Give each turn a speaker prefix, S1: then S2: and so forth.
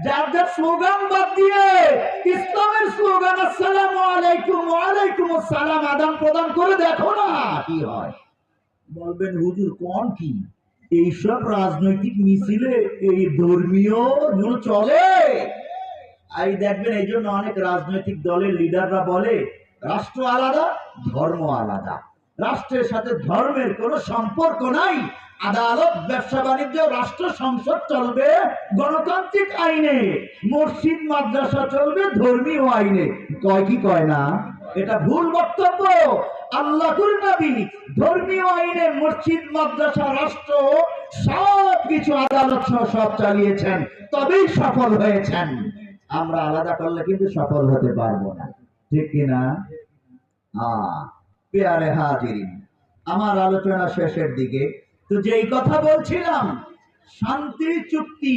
S1: যার যার স্লোগান বাদ দিয়ে ইসলামের স্লোগান আসসালামু আলাইকুম ওয়া আলাইকুম আসসালাম আদান প্রদান করে দেখো না কি হয়। বলবেন হুজুর কোন কি এইসব রাজনৈতিক মিছিলে এই ধর্মীয় গুলো চলে? এই দেখবেন এই জন্য অনেক রাজনৈতিক দলের লিডাররা বলে রাষ্ট্র আলাদা ধর্ম আলাদা, রাষ্ট্রের সাথে ধর্মের কোনো সম্পর্ক নাই, আদালত ব্যবসা বাণিজ্য রাষ্ট্র সংসদ চলবে গণতান্ত্রিক আইনে, মসজিদ মাদ্রাসা চলবে ধর্মীয় আইনে। কয় কি কয় না? এটা ভুল বক্তব্য। আল্লাহর নবী ধর্মীয় আইনে মসজিদ মাদ্রাসা রাষ্ট্র সব কিছু আদালত সব চালিয়েছেন, তবেই সফল হয়েছেন। আমরা আলাদা করলে কিন্তু সফল হতে পারবো না, ঠিক কিনা? পেয়ারে হাজিরিন, আমার আলোচনা শেষের দিকে। তো যেই কথা বলছিলাম, শান্তি চুক্তি